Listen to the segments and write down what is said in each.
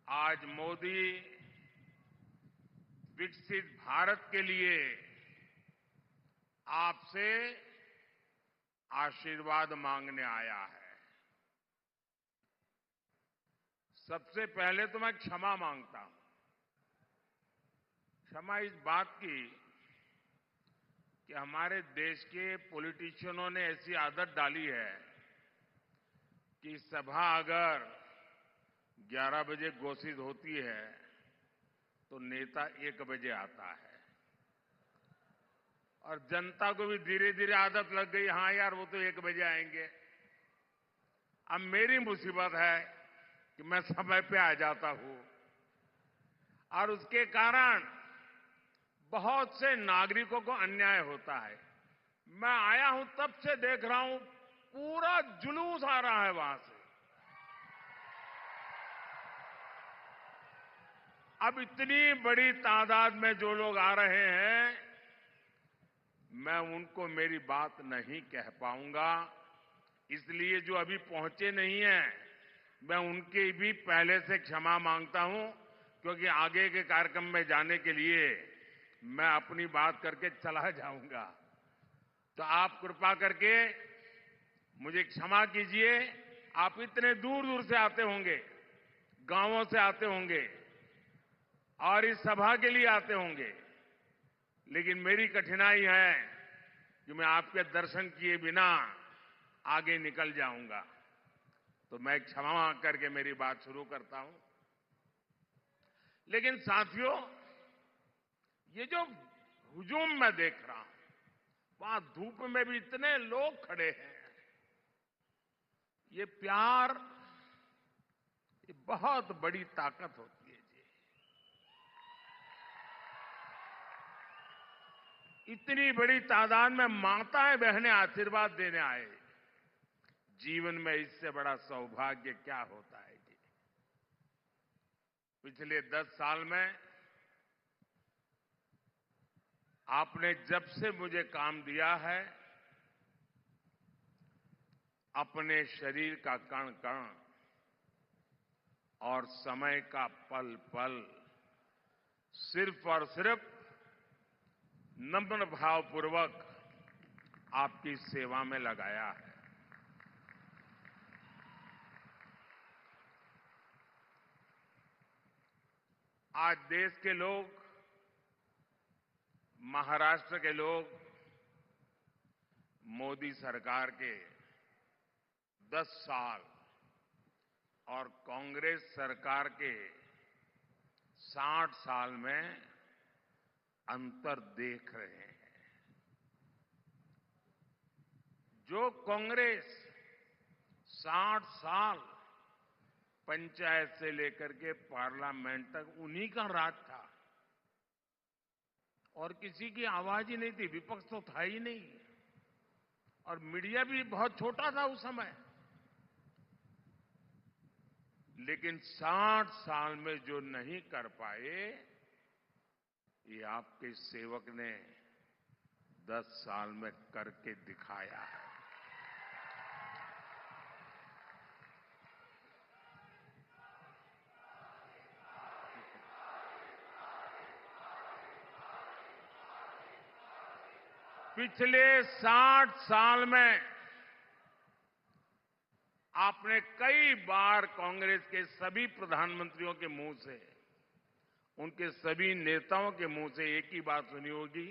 आज मोदी विकसित भारत के लिए आपसे आशीर्वाद मांगने आया है। सबसे पहले तो मैं क्षमा मांगता हूं। क्षमा इस बात की कि हमारे देश के पॉलिटिशियनों ने ऐसी आदत डाली है कि सभा अगर 11 बजे घोषित होती है तो नेता 1 बजे आता है और जनता को भी धीरे धीरे आदत लग गई, हां यार वो तो 1 बजे आएंगे। अब मेरी मुसीबत है कि मैं समय पे आ जाता हूं और उसके कारण बहुत से नागरिकों को अन्याय होता है। मैं आया हूं तब से देख रहा हूं पूरा जुलूस आ रहा है वहां से। अब इतनी बड़ी तादाद में जो लोग आ रहे हैं, मैं उनको मेरी बात नहीं कह पाऊंगा, इसलिए जो अभी पहुंचे नहीं हैं, मैं उनकी भी पहले से क्षमा मांगता हूं, क्योंकि आगे के कार्यक्रम में जाने के लिए मैं अपनी बात करके चला जाऊंगा। तो आप कृपा करके मुझे क्षमा कीजिए। आप इतने दूर दूर से आते होंगे, गांवों से आते होंगे और इस सभा के लिए आते होंगे, लेकिन मेरी कठिनाई है कि मैं आपके दर्शन किए बिना आगे निकल जाऊंगा। तो मैं क्षमा मांग करके मेरी बात शुरू करता हूं। लेकिन साथियों, ये जो हुजूम मैं देख रहा हूं, वहां धूप में भी इतने लोग खड़े हैं, ये प्यार, ये बहुत बड़ी ताकत होती है जी। इतनी बड़ी तादाद में माताएं बहनें आशीर्वाद देने आए, जीवन में इससे बड़ा सौभाग्य क्या होता है जी। पिछले 10 साल में आपने जब से मुझे काम दिया है, अपने शरीर का कण कण और समय का पल पल सिर्फ और सिर्फ नम्र भावपूर्वक आपकी सेवा में लगाया है। आज देश के लोग, महाराष्ट्र के लोग मोदी सरकार के 10 साल और कांग्रेस सरकार के 60 साल में अंतर देख रहे हैं। जो कांग्रेस 60 साल पंचायत से लेकर के पार्लियामेंट तक उन्हीं का राज था और किसी की आवाज ही नहीं थी, विपक्ष तो था ही नहीं और मीडिया भी बहुत छोटा था उस समय। लेकिन 60 साल में जो नहीं कर पाए, ये आपके सेवक ने 10 साल में करके दिखाया है। पिछले 60 साल में आपने कई बार कांग्रेस के सभी प्रधानमंत्रियों के मुंह से, उनके सभी नेताओं के मुंह से एक ही बात सुनी होगी,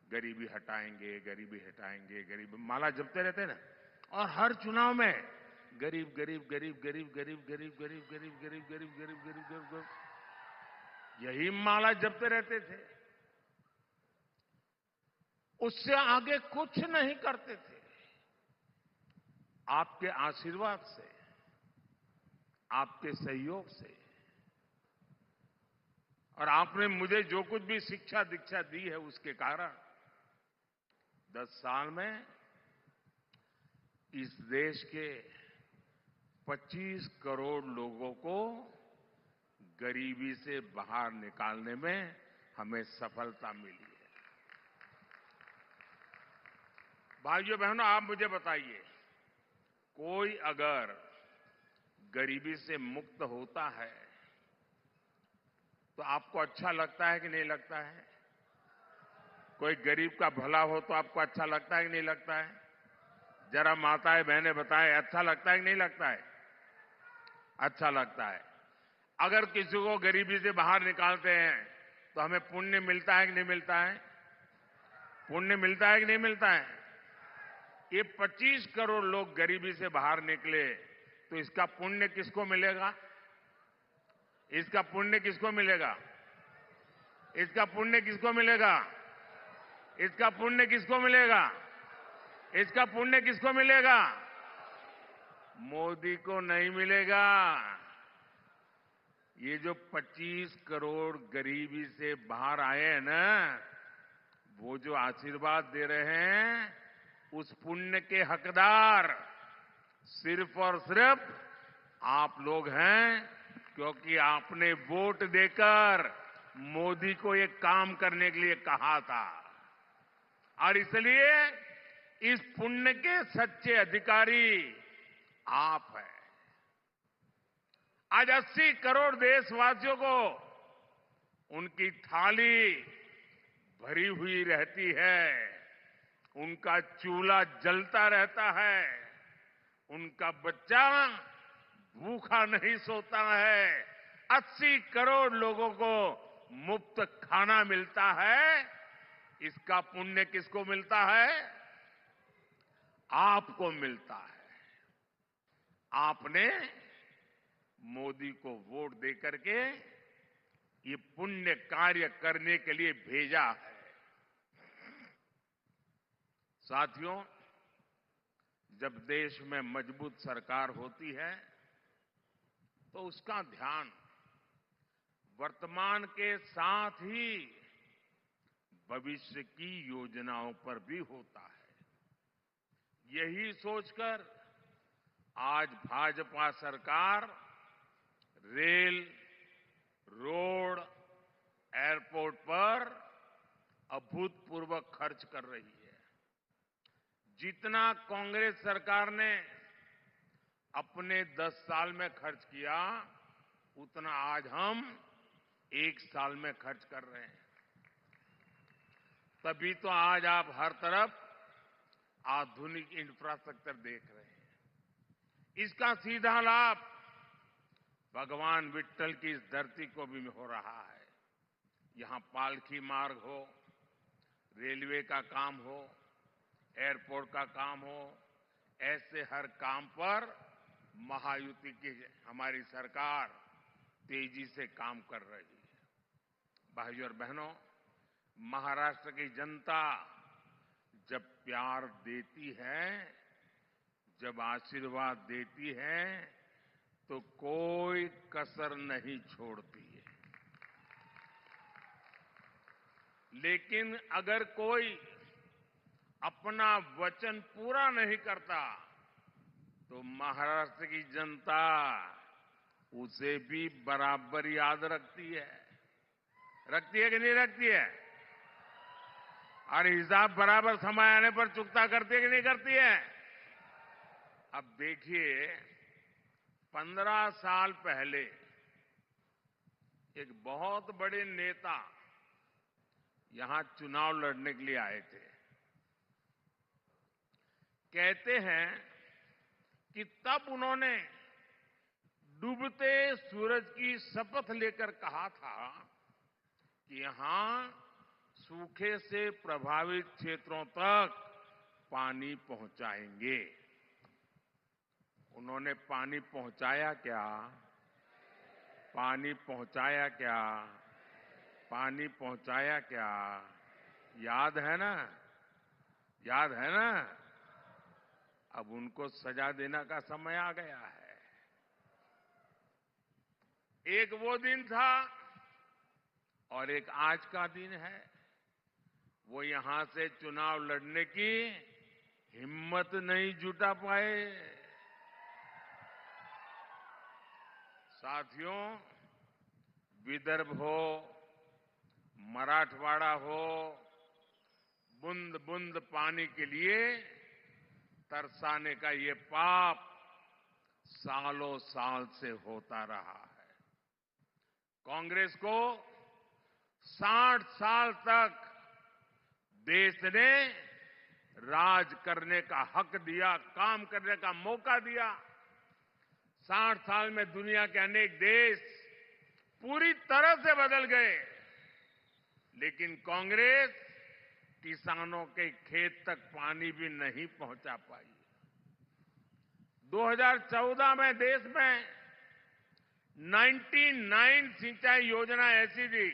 गरीबी हटाएंगे, गरीबी हटाएंगे, गरीबी माला जपते रहते ना। और हर चुनाव में गरीब गरीब गरीब गरीब गरीब गरीब गरीब गरीब गरीब गरीब गरीब गरीब गरीब, यही माला जपते रहते थे। उससे आगे कुछ नहीं करते थे। आपके आशीर्वाद से, आपके सहयोग से और आपने मुझे जो कुछ भी शिक्षा दीक्षा दी है, उसके कारण 10 साल में इस देश के 25 करोड़ लोगों को गरीबी से बाहर निकालने में हमें सफलता मिली है। भाइयों बहनों, आप मुझे बताइए, कोई अगर गरीबी से मुक्त होता है तो आपको अच्छा लगता है कि नहीं लगता है? कोई गरीब का भला हो तो आपको अच्छा लगता है कि नहीं लगता है? जरा माताएं बहनें बताएं, अच्छा लगता है कि नहीं लगता है? अच्छा लगता है। अगर किसी को गरीबी से बाहर निकालते हैं तो हमें पुण्य मिलता है कि नहीं मिलता है? पुण्य मिलता है कि नहीं मिलता है? ये 25 करोड़ लोग गरीबी से बाहर निकले तो इसका पुण्य किसको मिलेगा? इसका पुण्य किसको मिलेगा? इसका पुण्य किसको मिलेगा? इसका पुण्य किसको मिलेगा? इसका पुण्य किसको मिलेगा? मोदी को नहीं मिलेगा। ये जो 25 करोड़ गरीबी से बाहर आए हैं ना, वो जो आशीर्वाद दे रहे हैं, उस पुण्य के हकदार सिर्फ और सिर्फ आप लोग हैं, क्योंकि आपने वोट देकर मोदी को ये काम करने के लिए कहा था। और इसलिए इस पुण्य के सच्चे अधिकारी आप हैं। आज 80 करोड़ देशवासियों को उनकी थाली भरी हुई रहती है, उनका चूल्हा जलता रहता है, उनका बच्चा भूखा नहीं सोता है, 80 करोड़ लोगों को मुफ्त खाना मिलता है। इसका पुण्य किसको मिलता है? आपको मिलता है। आपने मोदी को वोट देकर के ये पुण्य कार्य करने के लिए भेजा है। साथियों, जब देश में मजबूत सरकार होती है तो उसका ध्यान वर्तमान के साथ ही भविष्य की योजनाओं पर भी होता है। यही सोचकर आज भाजपा सरकार रेल, रोड, एयरपोर्ट पर अभूतपूर्व खर्च कर रही है। जितना कांग्रेस सरकार ने अपने 10 साल में खर्च किया, उतना आज हम 1 साल में खर्च कर रहे हैं। तभी तो आज आप हर तरफ आधुनिक इंफ्रास्ट्रक्चर देख रहे हैं। इसका सीधा लाभ भगवान विट्ठल की इस धरती को भी हो रहा है। यहां पालकी मार्ग हो, रेलवे का काम हो, एयरपोर्ट का काम हो, ऐसे हर काम पर महायुति की हमारी सरकार तेजी से काम कर रही है। भाइयों और बहनों, महाराष्ट्र की जनता जब प्यार देती है, जब आशीर्वाद देती है, तो कोई कसर नहीं छोड़ती है। लेकिन अगर कोई अपना वचन पूरा नहीं करता तो महाराष्ट्र की जनता उसे भी बराबर याद रखती है। रखती है कि नहीं रखती है? और हिसाब बराबर समय आने पर चुकता करती है कि नहीं करती है? अब देखिए, 15 साल पहले एक बहुत बड़े नेता यहां चुनाव लड़ने के लिए आए थे। कहते हैं कि तब उन्होंने डूबते सूरज की शपथ लेकर कहा था कि यहां सूखे से प्रभावित क्षेत्रों तक पानी पहुंचाएंगे। उन्होंने पानी पहुंचाया क्या? पानी पहुंचाया क्या? पानी पहुंचाया क्या? याद है ना? याद है ना? अब उनको सजा देने का समय आ गया है। एक वो दिन था और एक आज का दिन है। वो यहां से चुनाव लड़ने की हिम्मत नहीं जुटा पाए। साथियों, विदर्भ हो, मराठवाड़ा हो, बूंद बूंद पानी के लिए तरसाने का ये पाप सालों साल से होता रहा है। कांग्रेस को 60 साल तक देश ने राज करने का हक दिया, काम करने का मौका दिया। 60 साल में दुनिया के अनेक देश पूरी तरह से बदल गए, लेकिन कांग्रेस किसानों के खेत तक पानी भी नहीं पहुंचा पाई। 2014 में देश में 99 सिंचाई योजना ऐसी थी,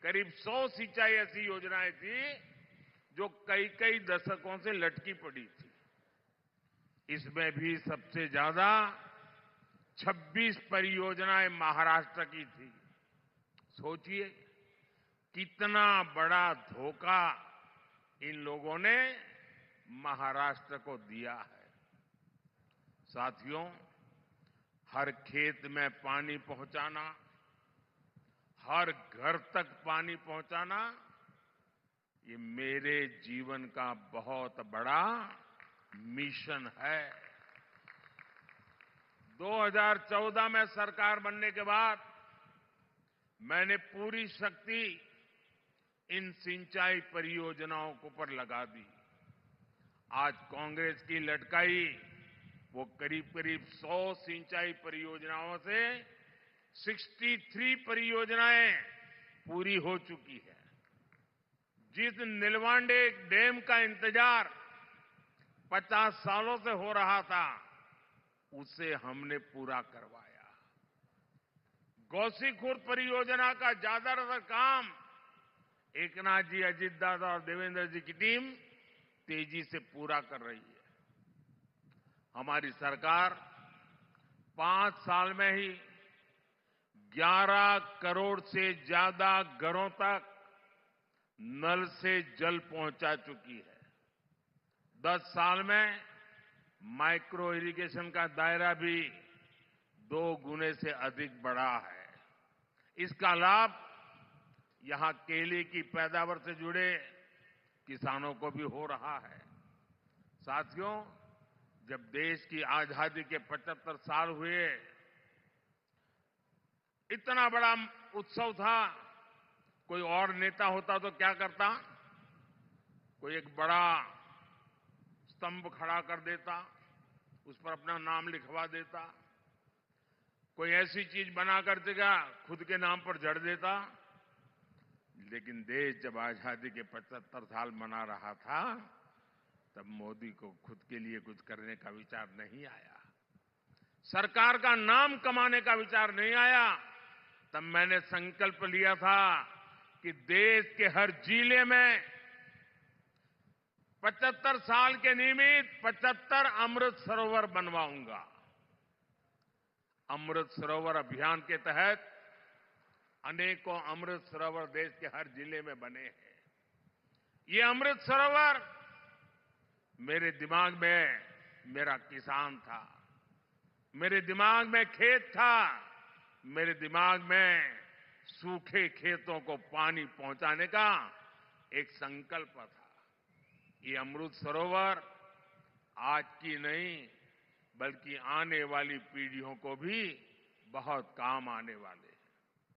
करीब 100 सिंचाई ऐसी योजनाएं थी जो कई कई दशकों से लटकी पड़ी थी। इसमें भी सबसे ज्यादा 26 परियोजनाएं महाराष्ट्र की थी। सोचिए कितना बड़ा धोखा इन लोगों ने महाराष्ट्र को दिया है। साथियों, हर खेत में पानी पहुंचाना, हर घर तक पानी पहुंचाना, ये मेरे जीवन का बहुत बड़ा मिशन है। 2014 में सरकार बनने के बाद मैंने पूरी शक्ति इन सिंचाई परियोजनाओं के ऊपर लगा दी। आज कांग्रेस की लटकाई वो करीब करीब 100 सिंचाई परियोजनाओं से 63 परियोजनाएं पूरी हो चुकी है। जिस नीलवांडे डैम का इंतजार 50 सालों से हो रहा था, उसे हमने पूरा करवाया। गौसीखुर्द परियोजना का ज्यादातर काम एकनाथ जी, अजित दादा और देवेंद्र जी की टीम तेजी से पूरा कर रही है। हमारी सरकार 5 साल में ही 11 करोड़ से ज्यादा घरों तक नल से जल पहुंचा चुकी है। 10 साल में माइक्रो इरिगेशन का दायरा भी 2 गुने से अधिक बढ़ा है। इसका लाभ यहां केले की पैदावार से जुड़े किसानों को भी हो रहा है। साथियों, जब देश की आजादी के 75 साल हुए, इतना बड़ा उत्सव था, कोई और नेता होता तो क्या करता? कोई एक बड़ा स्तंभ खड़ा कर देता, उस पर अपना नाम लिखवा देता, कोई ऐसी चीज बना कर देगा खुद के नाम पर जड़ देता। लेकिन देश जब आजादी के 75 साल मना रहा था, तब मोदी को खुद के लिए कुछ करने का विचार नहीं आया, सरकार का नाम कमाने का विचार नहीं आया। तब मैंने संकल्प लिया था कि देश के हर जिले में 75 साल के निमित्त 75 अमृत सरोवर बनवाऊंगा। अमृत सरोवर अभियान के तहत अनेकों अमृत सरोवर देश के हर जिले में बने हैं। ये अमृत सरोवर मेरे दिमाग में मेरा किसान था, मेरे दिमाग में खेत था, मेरे दिमाग में सूखे खेतों को पानी पहुंचाने का एक संकल्प था। ये अमृत सरोवर आज की नहीं, बल्कि आने वाली पीढ़ियों को भी बहुत काम आने वाले।